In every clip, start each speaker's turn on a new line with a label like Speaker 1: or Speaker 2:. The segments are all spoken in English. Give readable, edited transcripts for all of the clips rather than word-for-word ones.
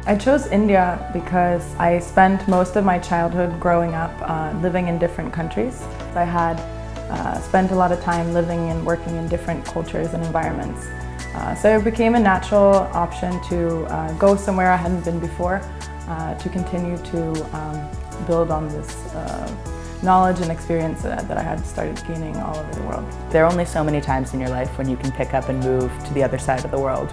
Speaker 1: I chose India because I spent most of my childhood growing up living in different countries. I had spent a lot of time living and working in different cultures and environments. So it became a natural option to go somewhere I hadn't been before, to continue to build on this knowledge and experience that I had started gaining all over the world.
Speaker 2: There are only so many times in your life when you can pick up and move to the other side of the world.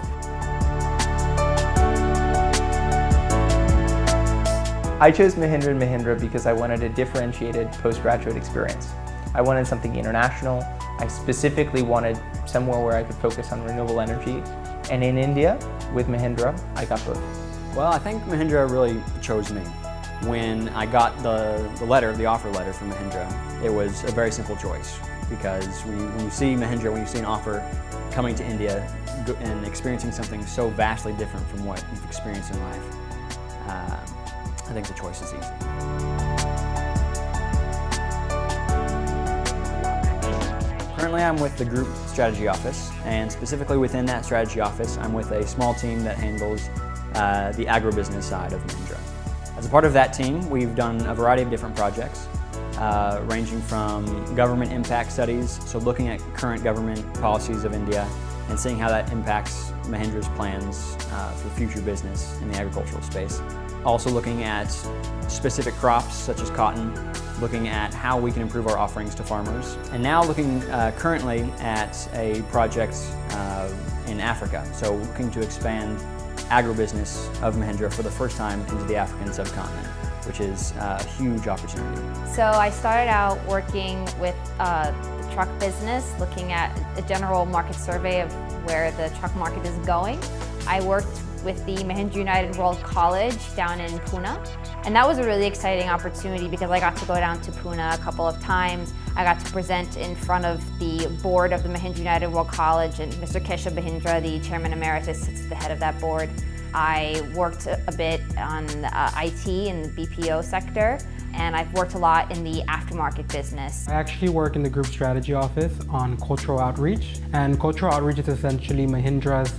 Speaker 3: I chose Mahindra Mahindra because I wanted a differentiated postgraduate experience. I wanted something international. I specifically wanted somewhere where I could focus on renewable energy. And in India, with Mahindra, I got both.
Speaker 4: Well, I think Mahindra really chose me. When I got the offer letter from Mahindra, it was a very simple choice, because when you see Mahindra, when you see an offer coming to India and experiencing something so vastly different from what you've experienced in life, I think the choice is easy. Currently, I'm with the Group Strategy Office, and specifically within that strategy office, I'm with a small team that handles the agribusiness side of Mahindra. As a part of that team, we've done a variety of different projects, ranging from government impact studies, so looking at current government policies of India and seeing how that impacts Mahindra's plans for future business in the agricultural space. Also looking at specific crops such as cotton, looking at how we can improve our offerings to farmers, and now looking currently at a project in Africa, so looking to expand agribusiness of Mahindra for the first time into the African subcontinent, which is a huge opportunity.
Speaker 5: So I started out working with the truck business, looking at a general market survey of where the truck market is going. I worked with the Mahindra United World College down in Pune, and that was a really exciting opportunity because I got to go down to Pune a couple of times. I got to present in front of the board of the Mahindra United World College, and Mr. Keshav Mahindra, the chairman emeritus, sits at the head of that board. I worked a bit on IT in the BPO sector, and I've worked a lot in the aftermarket business.
Speaker 6: I actually work in the group strategy office on cultural outreach, and cultural outreach is essentially Mahindra's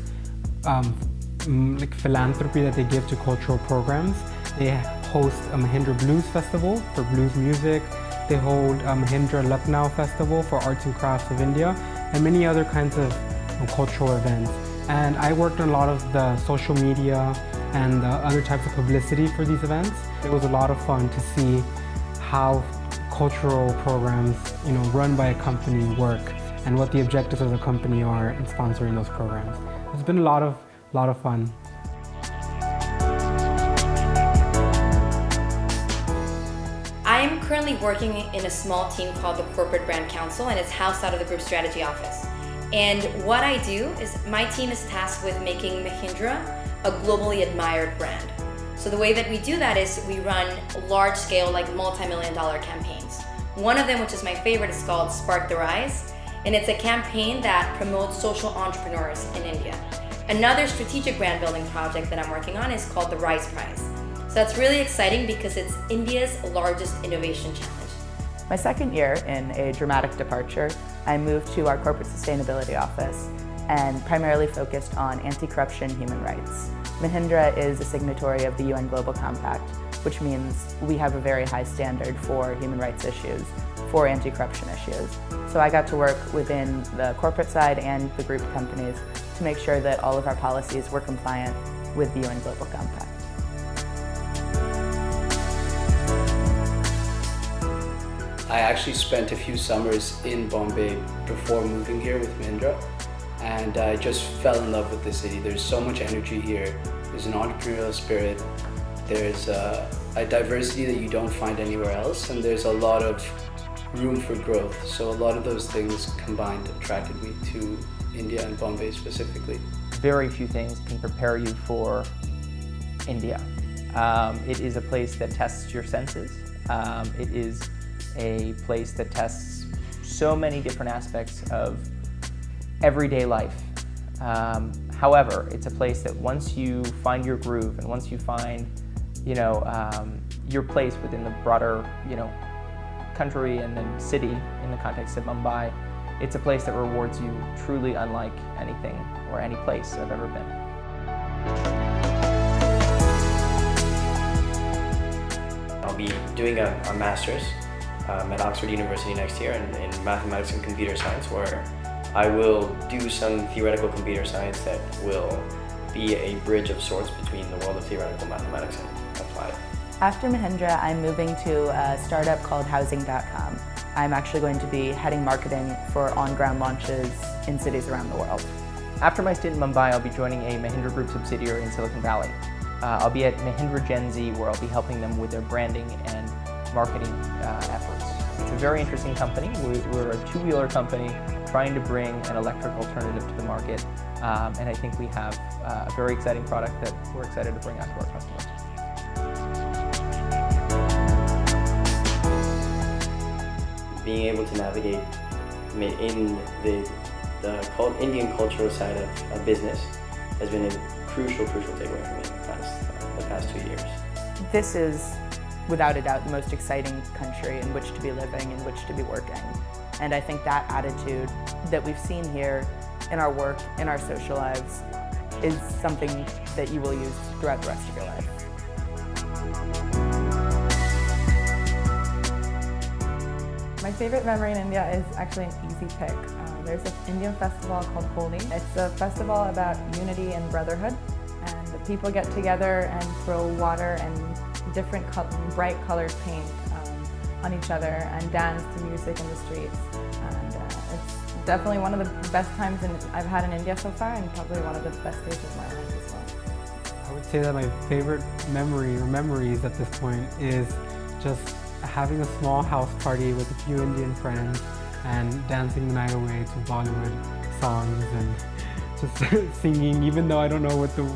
Speaker 6: philanthropy that they give to cultural programs. They host a Mahindra Blues Festival for blues music. They hold a Mahindra Lucknow Festival for arts and crafts of India, and many other kinds of cultural events. And I worked on a lot of the social media and the other types of publicity for these events. It was a lot of fun to see how cultural programs, run by a company work, and what the objectives of the company are in sponsoring those programs. It's been a lot of fun.
Speaker 7: I am currently working in a small team called the Corporate Brand Council, and it's housed out of the Group Strategy Office. And what I do is my team is tasked with making Mahindra a globally admired brand. So the way that we do that is we run large-scale, multi-million-dollar campaigns. One of them, which is my favorite, is called Spark the Rise, and it's a campaign that promotes social entrepreneurs in India. Another strategic brand building project that I'm working on is called the Rise Prize. So that's really exciting because it's India's largest innovation challenge.
Speaker 2: My second year, in a dramatic departure, I moved to our corporate sustainability office and primarily focused on anti-corruption human rights. Mahindra is a signatory of the UN Global Compact, which means we have a very high standard for human rights issues, for anti-corruption issues. So I got to work within the corporate side and the group companies to make sure that all of our policies were compliant with the UN Global Compact.
Speaker 8: I actually spent a few summers in Bombay before moving here with Mahindra, and I just fell in love with the city. There's so much energy here. There's an entrepreneurial spirit. There's a diversity that you don't find anywhere else, and there's a lot of room for growth. So a lot of those things combined attracted me to India and Bombay specifically.
Speaker 3: Very few things can prepare you for India. It is a place that tests your senses. It is a place that tests so many different aspects of everyday life. However, it's a place that once you find your groove and once you find, your place within the broader, country and then city in the context of Mumbai, it's a place that rewards you truly unlike anything or any place I've ever been.
Speaker 9: I'll be doing a master's at Oxford University next year in mathematics and computer science, where I will do some theoretical computer science that will be a bridge of sorts between the world of theoretical mathematics and applied.
Speaker 2: After Mahindra, I'm moving to a startup called Housing.com. I'm actually going to be heading marketing for on-ground launches in cities around the world.
Speaker 3: After my stint in Mumbai, I'll be joining a Mahindra Group subsidiary in Silicon Valley. I'll be at Mahindra Gen Z, where I'll be helping them with their branding and marketing efforts. It's a very interesting company. We're a two-wheeler company trying to bring an electric alternative to the market, and I think we have a very exciting product that we're excited to bring out to our customers.
Speaker 9: Being able to navigate in the Indian cultural side of business has been a crucial takeaway for me the past 2 years.
Speaker 2: This is, without a doubt, the most exciting country in which to be living, in which to be working. And I think that attitude that we've seen here in our work, in our social lives, is something that you will use throughout the rest of your life.
Speaker 1: My favorite memory in India is actually an easy pick. There's this Indian festival called Holi. It's a festival about unity and brotherhood, and the people get together and throw water and different bright colored paint on each other and dance to music in the streets. And it's definitely one of the best times I've had in India so far, and probably one of the best days of my life as well.
Speaker 6: I would say that my favorite memory or memories at this point is just having a small house party with a few Indian friends and dancing the night away to Bollywood songs and just singing. Even though I don't know what the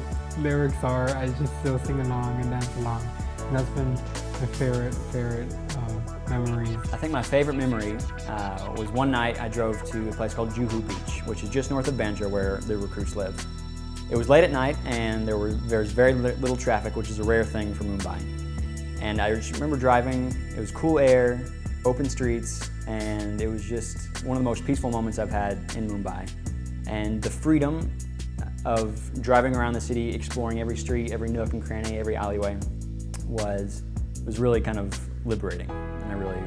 Speaker 6: lyrics are, I just still sing along and dance along. And that's been my favorite memories.
Speaker 4: I think my favorite memory was one night I drove to a place called Juhu Beach, which is just north of Bandra, where the recruits live. It was late at night and there was very little traffic, which is a rare thing for Mumbai. And I just remember driving. It was cool air, open streets, and it was just one of the most peaceful moments I've had in Mumbai. And the freedom of driving around the city, exploring every street, every nook and cranny, every alleyway was really kind of liberating, and I really